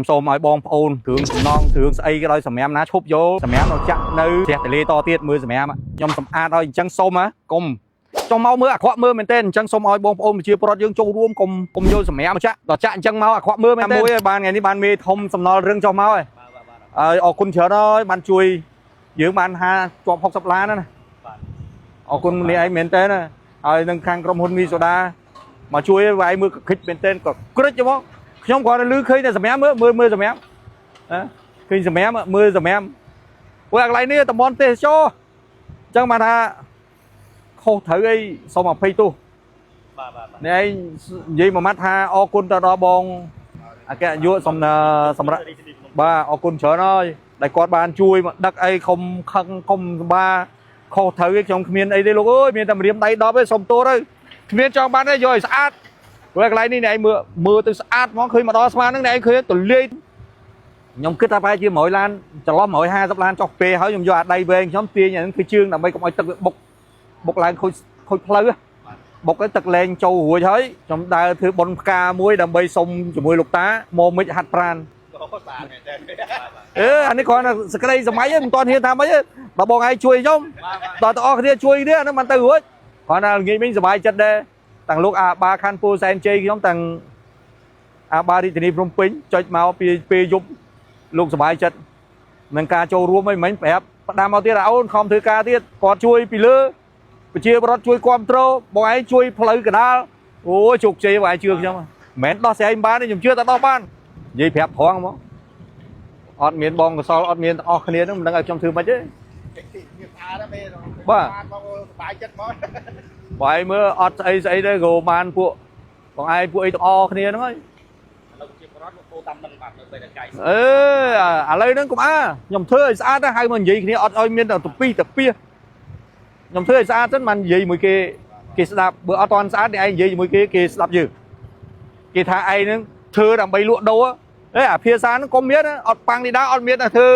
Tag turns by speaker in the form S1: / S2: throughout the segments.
S1: សូមឲ្យបងប្អូនគ្រឿងសំណងគ្រឿងស្អីក៏ដោយសម្រាប់ណាឈប់យកសម្រាប់នៅចាក់នៅផ្ទះតលេតទៀតមើលសម្រាប់ខ្ញុំសម្អាតឲ្យអញ្ចឹងសូមណាកុំចង់មកមើលអាក្រក់មើលមែនទេអញ្ចឹងសូមឲ្យបងប្អូនប្រជាពលរដ្ឋយើងចូលរួមកុំយកសម្រាប់ចាក់ដល់ចាក់អញ្ចឹងមកអាក្រក់មើលមែនទេមួយបានថ្ងៃនេះបានមេធំសំណល់រឿងចុះមកហើយអរគុណច្រើនហើយបានជួយយើងបានជាប់60ឡានណាអរគុណនេះឯងមែនទេណាហើយនឹងខាងក្រុមហ៊ុនមីសូដាមកជួយវាយមើលគិចមែនទេក៏ក្រិចហ្មងខ្ញុំគាត់ទៅលឺឃើញតែសម្រាប់មើលសម្រាប់ឃើញសម្រាប់មើលសម្រាប់ពួកអាកន្លែងនេះតំបន់ទេសចរអញ្ចឹងបានថាខុសត្រូវអីសូមអភ័យទោសនេះឯងនិយាយមួយម៉ាត់ថាអរគុណទៅដល់បងអគ្គនាយកសម្រាប់បាទអរគុណច្រើនហើយដែលគាត់បានជួយមកដឹកអីខំខឹងខំសម្បាខុសត្រូវឯងខ្ញុំគ្មានអីទេលោកអើយមានតែម្រាមដៃ10ទេសុំទោសទៅគ្មានចង់បានទេយកឲ្យស្អាតព្រោះកន្លែងនេះឯងមើលទៅស្អាតហ្មងឃើញមកដល់ស្មានហ្នឹងឯងឃើញទលាយខ្ញុំគិតថាប្រហែលជា100ឡានចន្លោះ150ឡានចុះពេលហើយខ្ញុំយកអាដៃវែងខ្ញុំទាញអាហ្នឹងគឺជើងដើម្បីកុំឲ្យទឹកវាបុកឡើងខូចផ្លូវបុកទៅទឹកលែងចូលរួចហើយខ្ញុំដើរធ្វើបុណ្យផ្កាមួយដើម្បីសុំជាមួយលោកតាមកមិចហាត់ប្រានអានេះគ្រាន់តែសក្តីសម័យមិនទាន់ហ៊ានថាម៉េចទេបើបងឯងជួយខ្ញុំដល់ទាំងអស់គ្នាជួយគ្នាហ្នឹងមិនទៅរួចគ្រាន់តែងាយមិញសុបាយចិត្តដែរទាំងលោកអាបាខណ្ឌពោធិ៍សែនជ័យខ្ញុំទាំងអាបារាជធានីភ្នំពេញចុចមកពីពេលយប់លោកសុបាយចិត្តនឹងការចូលរួមអីមិញប្រាប់ផ្ដាំមកទៀតអូនខំធ្វើការទៀតគាត់ជួយពីលើប្រជាពលរដ្ឋជួយគ្រប់គ្រងបងឯងជួយផ្លូវកណ្ដាលអូយជោគជ័យបងឯងជឿខ្ញុំមិនមែនដោះស្រាយមិនបានទេខ្ញុំជឿតែដោះបាននិយាយប្រាប់ត្រង់ហ្មងអត់មានបងកសលអត់មានអស់គ្នាហ្នឹងមិនដឹងឲ្យខ្ញុំធ្វើម៉េចទេបាទសុបាយចិត្តមកបាយមើលអត់ស្អីទេក៏បានពួកបងឯងពួកអីទាំងអស់គ្នាហ្នឹងហើយឥឡូវហ្នឹងកុំខ្ញុំធ្វើឲ្យស្អាតទៅហៅមកនិយាយគ្នាអត់ឲ្យមានតែទៅពីខ្ញុំធ្វើឲ្យស្អាតទៅមិននិយាយមួយគេស្ដាប់បើអត់ទាន់ស្អាតអ្នកឯងនិយាយជាមួយគេស្ដាប់យើងគេថាឯងហ្នឹងធ្វើដើម្បីលក់ដូរអាភាសាហ្នឹងកុំមានអត់ប៉ាំងលីដាអត់មានតែធ្វើ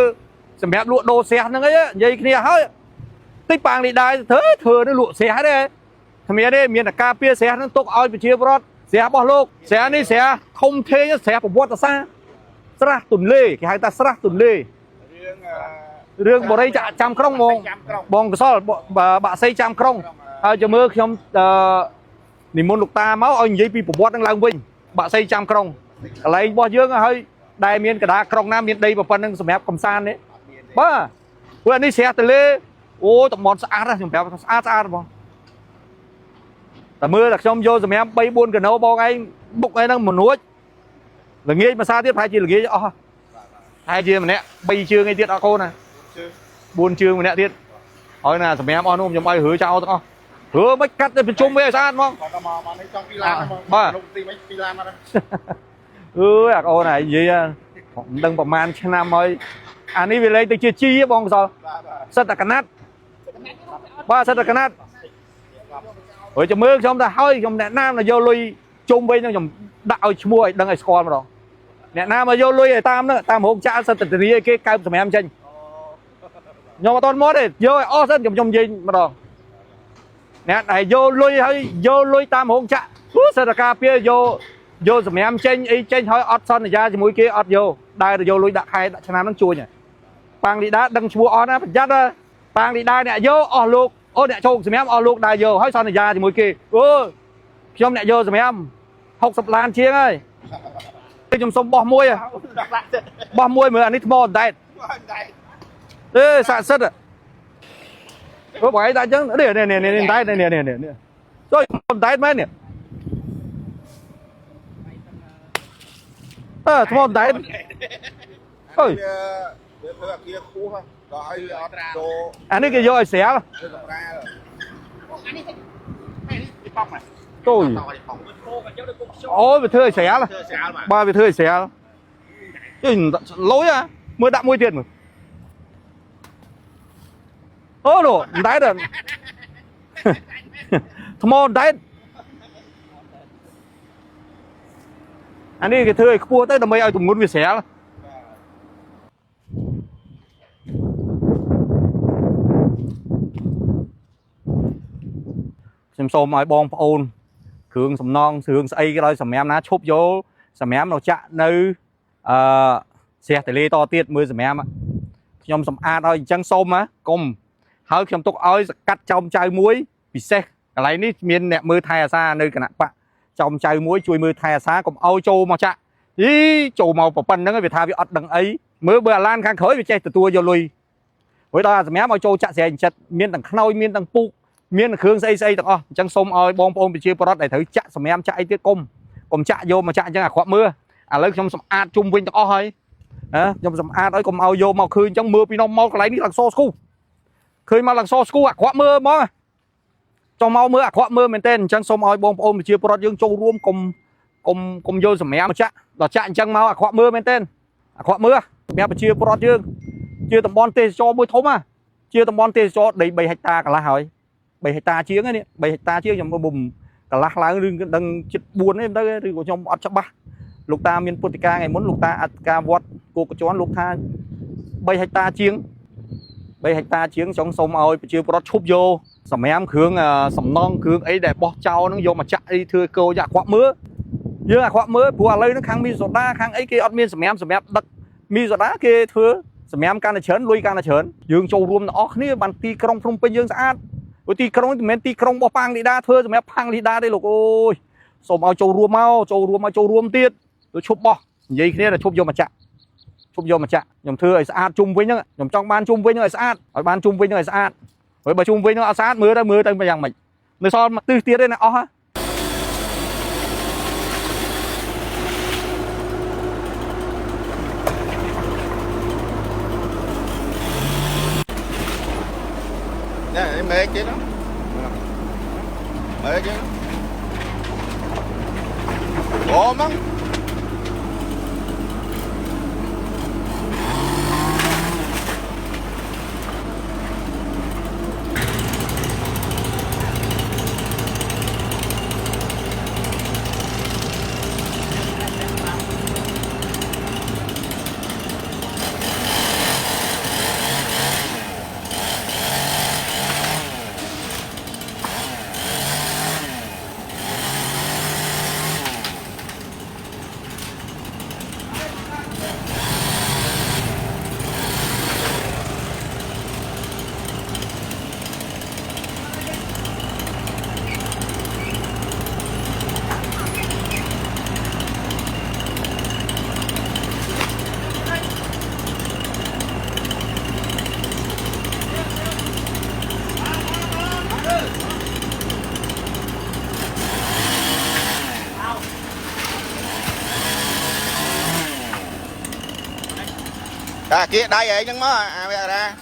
S1: សម្រាប់លក់ដូរស្រះហ្នឹងអីនិយាយគ្នាហើយតិចប៉ាំងលីដាធ្វើទៅលក់ស្រះទេគ្មានទេមានតែការពារស្រះហ្នឹងទុកឲ្យប្រជាពលរដ្ឋស្រះរបស់លោកស្រះនេះស្រះធំធេងស្រះប្រវត្តិសាស្ត្រស្រះទុនលេគេហៅថាស្រះទុនលេរឿងបរិយាចាំក្រុងបងកសលបាក់សីចាំក្រុងហើយចាំមើលខ្ញុំនិមន្តលោកតាមកឲ្យនិយាយពីប្រវត្តិហ្នឹងឡើងវិញបាក់សីចាំក្រុងកន្លែងរបស់យើងហើយដែលមានកណ្ដាលក្រុងណាមានដីប៉ុណ្្នឹងសម្រាប់កំសាន្តទេបាទព្រោះនេះស្រះទន្លេអូតំបន់ស្អាតណាស់ខ្ញុំប្រាប់ស្អាតបងតែមើលតែខ្ញុំយកសម្រាប់3 4កណូបងឯងបុកឯហ្នឹងមួយនួចល្ងាចមួយសាទៀតប្រហែលជាល្ងាចអស់ប្រហែលជាម្នាក់3ជើងឯទៀតអត់កូនណា4ជើងម្នាក់ទៀតហើយណាសម្រាប់អស់នោះខ្ញុំឲ្យរើចោលទាំងអស់រើមិនកាត់ទៅប្រជុំវាឲ្យស្អាតហ្មងមកនេះចង់2ឡានបាទលោកទីមិន2ឡានមកអាកូនណានិយាយមិនដឹងប្រហែលឆ្នាំហើយអានេះវាលេងទៅជាជីបងកសលសិតតែកណាត់បាទសិតតែកណាត់ហើយចាំមើលខ្ញុំទៅហើយខ្ញុំអ្នកណាមកយកលុយជុំវិញហ្នឹងខ្ញុំដាក់ឲ្យឈ្មោះឲ្យដឹងឲ្យស្គាល់ម្ដងអ្នកណាមកយកលុយឲ្យតាមហ្នឹងតាមរោងចក្រសិតតែធានាឲ្យគេកើបសម្រាប់ចេញខ្ញុំអត់តមកទេយកឲ្យអស់សិនខ្ញុំនិយាយម្ដងអ្នកដែលយកលុយហើយយកលុយតាមរោងចក្រព្រោះសិតតែការពារយកសម្រាប់ចេញអីចេញហើយអត់សន្យាជាមួយគេអត់យកដើរទៅយកលុយដាក់ខែដាក់ឆ្នាំហ្នឹងជួញប៉ាងលីដាដឹងឈ្មោះអស់ណាប្រយ័ត្នប៉ាងលីដាអ្នកយកអស់លោកអូអ្នកចូលសម្រាប់អស់លោកដើរយកហើយសន្យាជាមួយគេខ្ញុំអ្នកយកសម្រាប់60ឡានជាងហើយខ្ញុំសុំបោះមួយមើលអានេះថ្មអណ្ដែតស័ក្តិសិទ្ធព្រោះបងឯងដាក់អញ្ចឹងនេះអណ្ដែតនេះចូលអណ្ដែតមែននេះថ្មអណ្ដែតអើយវាធ្វើអាគារខ្ពស់ដល់ឲ្យអត់ចូលអានេះគេយកឲ្យស្រាលអានេះពីប៉ោះមកទូយអូវាធ្វើឲ្យស្រាលបាទវាធ្វើឲ្យស្រាលលុយមើលដាក់មួយទៀតមើលអូនោះអណ្ដែតថ្មអណ្ដែតអានេះគេធ្វើឲ្យខ្ពស់ទៅដើម្បីឲ្យទម្ងន់វាស្រាលខ្ញុំសូមឲ្យបងប្អូនគ្រឿងសំណងគ្រឿងស្អីក៏ដោយសម្រាប់ណាឈប់យកសម្រាប់នៅចាក់នៅ xe tele to tiết mưa em nhom sầm a thôi chẳng xôm á cùng hơi nhom tục ơi cắt trong chai muối bị xe cái này ní miền nẹt mưa thay xa nơi cái nặng bạ trong chai muối chui mưa thay xa cùng ôi châu mà chạ ý châu màu bọc pan nó bị thay bị ọt đằng ấy mưa bờ lan khang khởi bị che từ tua vô lui với đó là mẹ châu chạ xe chặt miền đằng khơi miền đằng pu miền khương xây đằng chẳng xôm ơi bom bom bị chia bọt để thử chạ sầm em chạy tiết cùng chạ vô mà chạ chẳng là khóa mưa lấy trong sầm a chung vinh to hơi trong sầm a đấy cùng ao vô màu khơi trong mưa pin mau lấy đi là so sku khơi mà là so sku khóa mưa mó trong mau mưa khóa mưa mình tên chẳng xôm ơi bom ôm chia bọt dương châu rùm cùng vô sầm em mà chạ là chạ chẳng mau khóa mưa mình tên khóa mưa mẹ bị chia bọt dương chia tầm bon tê cho mưa thốn chia tầm bon tê cho đầy 7 hecta cả là hỏi 7 hecta chiếng ấy 7 hecta chiếng trong bùm cả lá đang chít buồn ấy đây thì của trong ọt chấp ba lục ta miền Putika ngày muốn lục ta ca vót cô có chón lục tha 7 hecta chiếng 7 hecta chiếng trong sông ơi chưa có chụp vô sầm em khương sầm non khương ấy để bỏ trao nó vô mà chạy đi thưa cô dạ khóa mưa như là khóa mưa của lấy nó khang mi sọt đa khang ấy kia ọt miên sầm em đặt mi sọt đá kia thưa sầm em can là chớn lui can là chớn dương châu rùm nó ní bàn ti krong phung bên dương sạch ti krong men ti krong bỏ pang đi đa thưa sầm em pang đi đa đây lục ôi sôm ao châu rùm tiết tôi chụp bỏ vậy kia là chụp vô mà chạ nhầm thưa ấy sát chung với nhá nhầm trong ban chung với nhá sát ở ban chung với nhá sát với bà chung với nhá sát mưa đây mà rằng mình nơi so mà tư tiết đây này ha
S2: nè em mê chứ đó mê chứ ồ măng kia đây vậy nhưng mà bây giờ ra